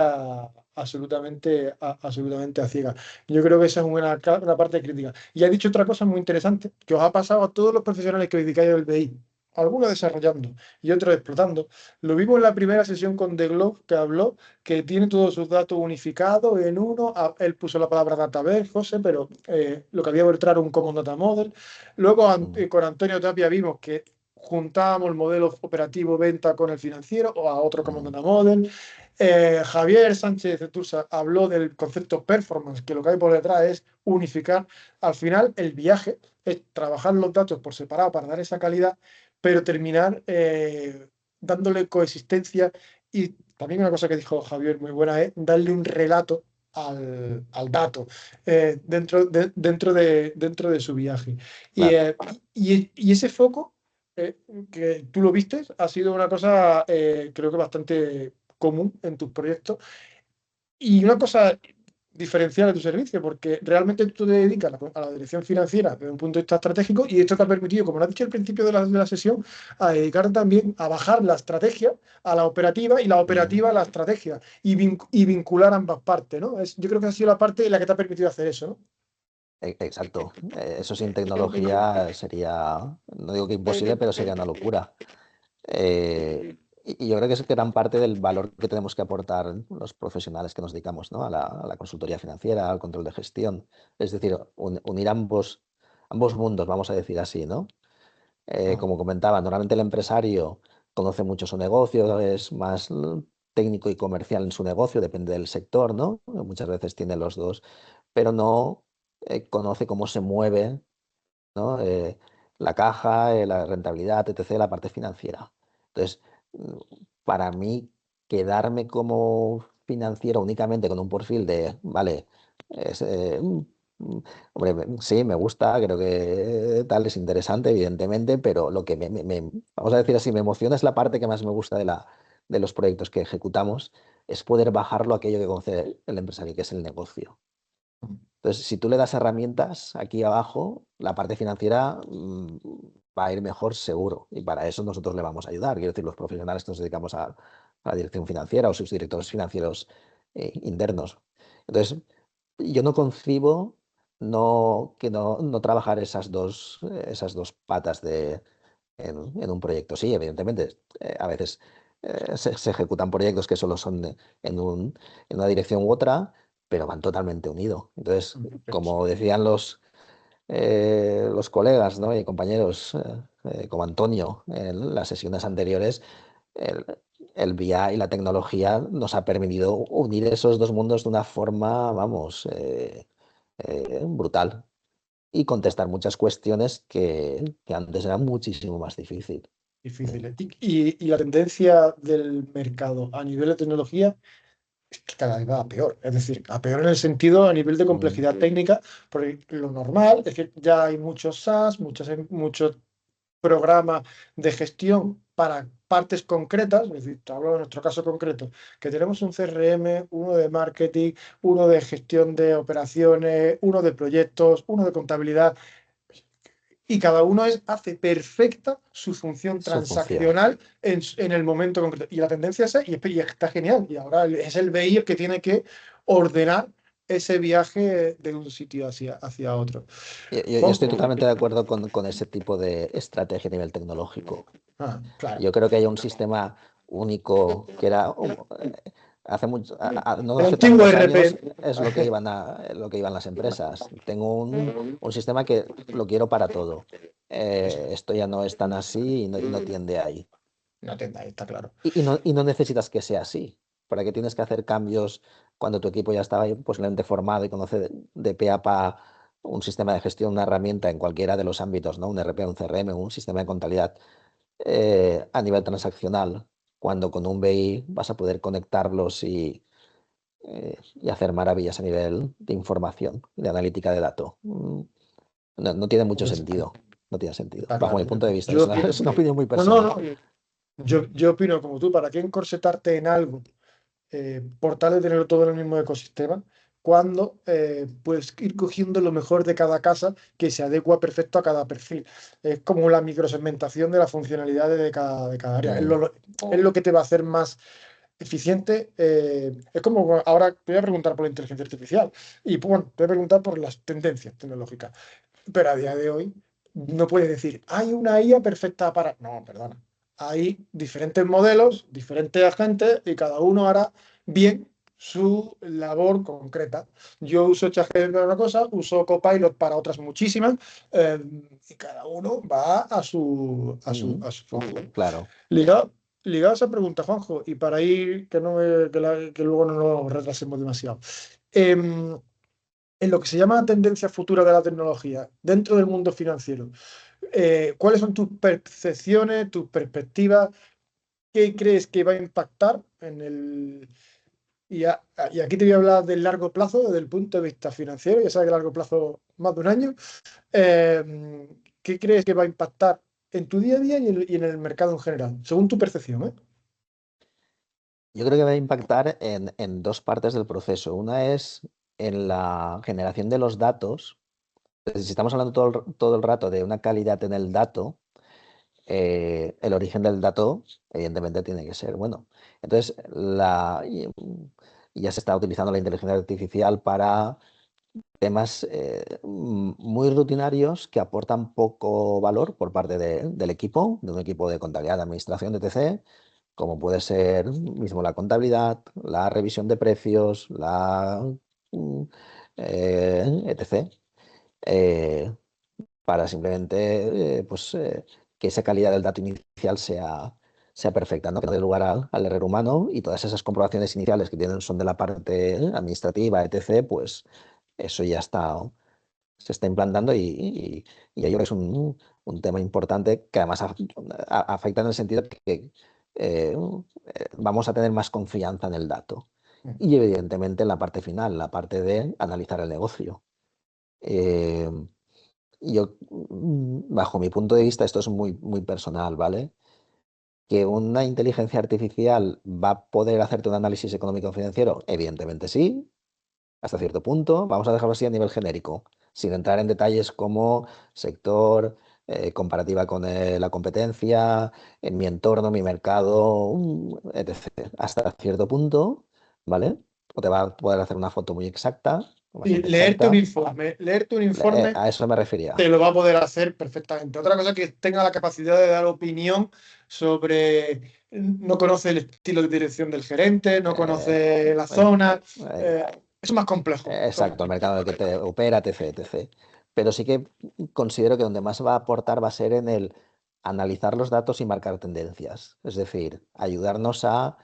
S1: absolutamente a ciegas. Yo creo que esa es una parte crítica. Y ha dicho otra cosa muy interesante, que os ha pasado a todos los profesionales que os dedicáis al BI, algunos desarrollando y otros explotando. Lo vimos en la primera sesión con The Globe, que habló, que tiene todos sus datos unificados en uno. Él puso la palabra database, José, pero lo que había por detrás era un Common Data Model. Luego
S2: Mm,
S1: con Antonio Tapia vimos que juntábamos el modelo operativo venta con el financiero o a otro como
S2: mm,
S1: Data Model. Javier Sánchez de Tusa habló del concepto performance, que lo que hay por detrás es unificar. Al final, el viaje es trabajar los datos por separado para dar esa calidad, pero terminar dándole coexistencia. Y también una cosa que dijo Javier muy buena es darle un relato al dato dentro de su viaje. Y,
S2: claro.
S1: eh, y ese foco eh, que tú lo vistes, ha sido una cosa creo que bastante común en tus proyectos y una cosa diferencial de tu servicio, porque realmente tú te dedicas a la dirección financiera desde un punto de vista estratégico y esto te ha permitido, como lo has dicho al principio de la sesión, a dedicar también a bajar la estrategia a la operativa y la
S2: Mm.
S1: operativa a la estrategia y vincular ambas partes, ¿no? Yo creo que ha sido la parte en la que te ha permitido hacer eso, ¿no?
S2: Exacto. Eso sin tecnología sería, no digo que imposible, pero sería una locura. Y yo creo que es gran parte del valor que tenemos que aportar los profesionales que nos dedicamos, ¿no? A la consultoría financiera, al control de gestión. Es decir, unir ambos mundos, vamos a decir así, ¿no?
S1: Ah,
S2: Como comentaba, normalmente el empresario conoce mucho su negocio, es más técnico y comercial en su negocio, depende del sector, ¿no? Muchas veces tiene los dos, pero no conoce cómo se mueve, ¿no? La caja, la rentabilidad, etc., la parte financiera. Entonces, para mí, quedarme como financiero únicamente con un perfil de, vale, es, hombre, sí, me gusta, creo que tal es interesante, evidentemente, pero lo que vamos a decir así, me emociona es la parte que más me gusta de los proyectos que ejecutamos, es poder bajarlo a aquello que conoce el empresario, que es el negocio. Entonces, si tú le das herramientas aquí abajo, la parte financiera va a ir mejor seguro. Y para eso nosotros le vamos a ayudar. Quiero decir, los profesionales que nos dedicamos a la dirección financiera o sus directores financieros internos. Entonces, yo no concibo no trabajar esas dos patas en un proyecto. Sí, evidentemente, a veces se ejecutan proyectos que solo son en una dirección u otra, pero van totalmente unidos. Entonces, como decían los colegas, ¿no? Y compañeros como Antonio en las sesiones anteriores, el, el VIA y la tecnología nos ha permitido unir esos dos mundos de una forma, vamos, brutal y contestar muchas cuestiones que antes era muchísimo más difícil.
S1: Difícil, ¿eh? Y la tendencia del mercado a nivel de tecnología es que cada vez va a peor. Es decir, a peor en el sentido a nivel de
S2: Mm,
S1: complejidad técnica, porque lo normal es que ya hay muchos SaaS, muchos programas de gestión para partes concretas. Es decir, te hablo de nuestro caso concreto, que tenemos un CRM, uno de marketing, uno de gestión de operaciones, uno de proyectos, uno de contabilidad, y cada uno hace perfecta su función
S2: Su función.
S1: transaccional en el momento concreto. Y la tendencia es esa, y está genial. Y ahora es el BI el que tiene que ordenar ese viaje de un sitio hacia otro.
S2: Yo estoy
S1: Juanjo.
S2: totalmente de acuerdo con ese tipo de estrategia a nivel tecnológico.
S1: Ah, claro.
S2: Yo creo que hay un sistema único que era hace mucho, no
S1: El
S2: hace
S1: antiguo
S2: tantos años
S1: RP.
S2: es lo que iban las empresas. Tengo un sistema que lo quiero para todo.
S1: Eso es.
S2: Esto ya no es tan así y no tiende ahí.
S1: No te está claro.
S2: Y no necesitas que sea así. ¿Para qué tienes que hacer cambios cuando tu equipo ya estaba ahí posiblemente formado y conoce de pe a pa un sistema de gestión, una herramienta en cualquiera de los ámbitos, ¿no? Un RP, un CRM, un sistema de contabilidad a nivel transaccional, cuando con un BI vas a poder conectarlos y hacer maravillas a nivel de información, de analítica de datos. No tiene mucho
S1: Pues,
S2: sentido. No tiene sentido.
S1: está
S2: Bajo mi
S1: claro.
S2: punto de vista.
S1: Yo opino.
S2: Es una opinión muy
S1: No, no,
S2: personal.
S1: no. Yo opino como tú. ¿Para qué encorsetarte en algo por tal de tener todo en el mismo ecosistema, cuando puedes ir cogiendo lo mejor de cada casa que se adecua perfecto a cada perfil? Es como la microsegmentación de las funcionalidades de cada área.
S2: Mm,
S1: Es lo que te va a hacer más eficiente. Es como ahora te voy a preguntar por la inteligencia artificial y pues, bueno, te voy a preguntar por las tendencias tecnológicas. Pero a día de hoy no puedes decir, hay una IA perfecta para... No, perdona. Hay diferentes modelos, diferentes agentes y cada uno hará bien su labor concreta. Yo uso ChatGPT para una cosa, uso Copilot para otras muchísimas, eh, y cada uno va a su, a su,
S2: mm,
S1: a su función.
S2: claro.
S1: Ligado a esa pregunta, Juanjo, y para ir, que, no me- que luego no nos retrasemos demasiado. Em, en lo que se llama la tendencia futura de la tecnología dentro del mundo financiero, ¿cuáles son tus percepciones, tus perspectivas? ¿Qué crees que va a impactar en el... Y aquí te voy a hablar del largo plazo, desde el punto de vista financiero, ya sabes que largo plazo más de un año. ¿Qué crees que va a impactar en tu día a día y en el mercado en general, según tu percepción, ¿eh?
S2: Yo creo que va a impactar en dos partes del proceso. Una es en la generación de los datos. Si estamos hablando todo el rato de una calidad en el dato, el origen del dato, evidentemente, tiene que ser bueno. Entonces, ya se está utilizando la inteligencia artificial para temas muy rutinarios que aportan poco valor por parte del equipo, de un equipo de contabilidad, de administración, de etc., como puede ser mismo la contabilidad, la revisión de precios, mm, etc. eh, para simplemente que esa calidad del dato inicial sea perfecta, ¿no? Que no dé lugar al error humano y todas esas comprobaciones iniciales que tienen son de la parte administrativa, etc., pues eso ya se está implantando y yo creo que es un tema importante que además afecta en el sentido que vamos a tener más confianza en el dato. Y evidentemente en la parte final, la parte de analizar el negocio. Eh, bajo mi punto de vista, esto es muy, muy personal, ¿vale? ¿Que una inteligencia artificial va a poder hacerte un análisis económico financiero? Evidentemente sí, hasta cierto punto. Vamos a dejarlo así a nivel genérico, sin entrar en detalles como sector, comparativa con la competencia, en mi entorno, mi mercado, etc. Hasta cierto punto, ¿vale? O te va a poder hacer una foto muy exacta, o
S1: Y
S2: bastante exacta.
S1: leerte un informe
S2: A eso me refería.
S1: te lo va a poder hacer perfectamente. Otra cosa es que tenga la capacidad de dar opinión sobre, no conoce el estilo de dirección del gerente, no
S2: Eh,
S1: conoce la
S2: eh,
S1: zona,
S2: eh,
S1: es más complejo.
S2: exacto, el mercado en el que te opera, etc, etc. Pero sí que considero que donde más va a aportar va a ser en el analizar los datos y marcar tendencias. Es decir, ayudarnos a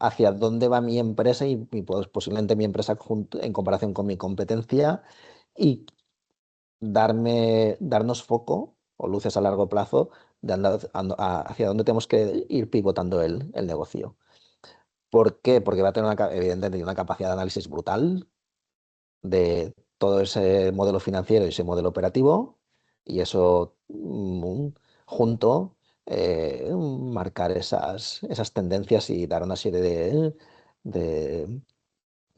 S2: hacia dónde va mi empresa y, pues, posiblemente mi empresa en comparación con mi competencia y darnos foco o luces a largo plazo de hacia dónde tenemos que ir pivotando el negocio. ¿Por qué? Porque va a tener evidentemente una capacidad de análisis brutal de todo ese modelo financiero y ese modelo operativo, y eso junto, marcar esas tendencias y dar una serie de,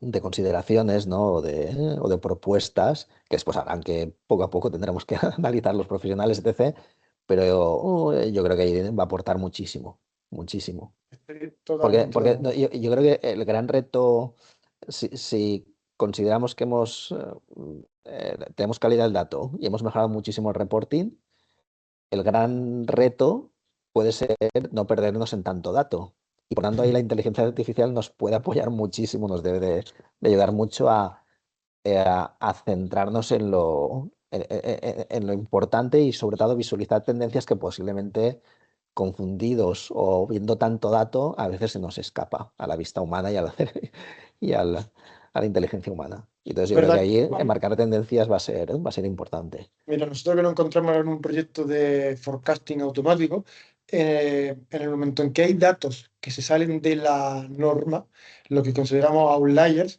S2: de consideraciones, ¿no? O de propuestas que después harán que poco a poco tendremos que analizar los profesionales, etc. Pero yo creo que ahí va a aportar muchísimo, muchísimo.
S1: Estoy
S2: Porque
S1: totalmente de
S2: no,
S1: acuerdo.
S2: yo creo que el gran reto, si consideramos que tenemos calidad del dato y hemos mejorado muchísimo el reporting, el gran reto puede ser no perdernos en tanto dato. Y por tanto ahí la inteligencia artificial nos puede apoyar muchísimo, nos debe de ayudar mucho a centrarnos en lo importante y sobre todo visualizar tendencias que posiblemente confundidos o viendo tanto dato, a veces se nos escapa a la vista humana y a la inteligencia humana. Y entonces
S1: Es
S2: yo creo que
S1: verdad
S2: ahí
S1: que,
S2: marcar tendencias va a ser importante.
S1: mira, nosotros que nos encontramos en un proyecto de forecasting automático, en el momento en que hay datos que se salen de la norma, lo que consideramos outliers,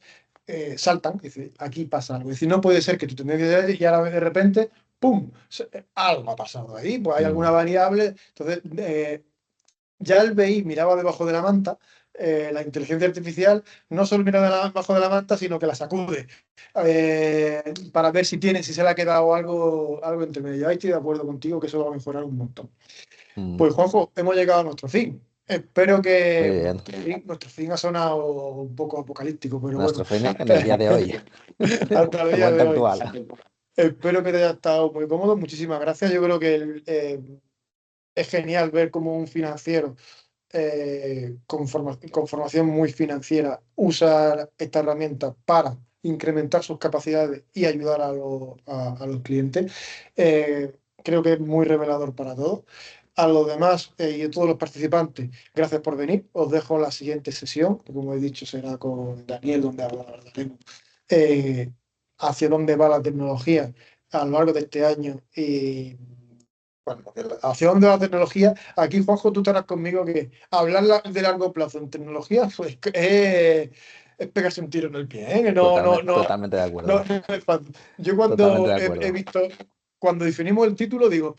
S1: saltan, y dice, aquí pasa algo. Es decir, no puede ser que tu tendencia sea y ahora de repente, ¡pum! Algo ha pasado ahí, pues hay alguna
S2: Mm,
S1: variable. Entonces, ya el BI miraba debajo de la manta, la inteligencia artificial no solo mira debajo de la manta, sino que la sacude para ver si se le ha quedado algo entre medio. Ahí estoy de acuerdo contigo que eso va a mejorar un montón.
S2: mm.
S1: Pues Juanjo, hemos llegado a nuestro fin. Espero
S2: Muy
S1: que
S2: bien.
S1: nuestro fin ha sonado un poco apocalíptico, pero bueno,
S2: Nuestro fin en el día de hoy,
S1: hasta el
S2: el
S1: día
S2: momento
S1: de hoy.
S2: actual.
S1: Espero que te haya estado muy cómodo. Muchísimas gracias. Yo creo que es genial ver cómo un financiero con formación muy financiera usa esta herramienta para incrementar sus capacidades y ayudar a los clientes. Creo que es muy revelador para todos. A los demás y a todos los participantes, gracias por venir. Os dejo la siguiente sesión, que como he dicho será con Daniel, donde hablaremos hacia dónde va la tecnología a lo largo de este año y bueno, hacia dónde va la tecnología. Aquí, Juanjo, tú estarás conmigo que hablar de largo plazo en tecnología pues, es pegarse un tiro en el pie, ¿eh? Que no, no,
S2: Totalmente,
S1: no,
S2: totalmente de
S1: no,
S2: acuerdo.
S1: no es fácil. Yo
S2: Totalmente
S1: cuando
S2: de
S1: he
S2: acuerdo.
S1: visto, cuando definimos el título, digo,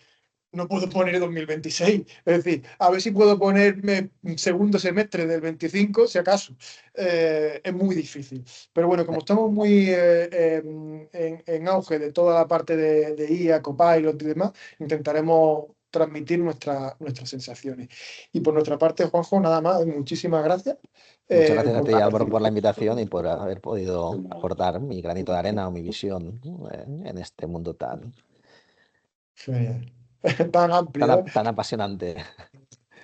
S1: no puedo poner 2026. Es decir, a ver si puedo ponerme segundo semestre del 25, si acaso. Es muy difícil. Pero bueno, como
S2: Eh,
S1: estamos muy en auge de toda la parte de IA, Copilot y demás, intentaremos transmitir nuestras sensaciones. Y por nuestra parte, Juanjo, nada más, muchísimas gracias.
S2: Muchas gracias a
S1: Por
S2: ti, Álvaro, por la invitación y por haber podido aportar mi granito de arena o mi visión, en este mundo
S1: Genial. Tan
S2: tan,
S1: amplio, ¿eh?
S2: tan apasionante,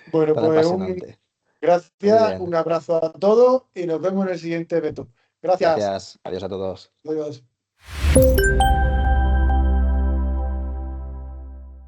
S1: Bueno,
S2: tan
S1: pues
S2: apasionante. Muy
S1: gracias,
S2: bien.
S1: un abrazo a todos y nos vemos en el siguiente evento. Gracias.
S2: Gracias. Adiós a todos.
S1: Adiós.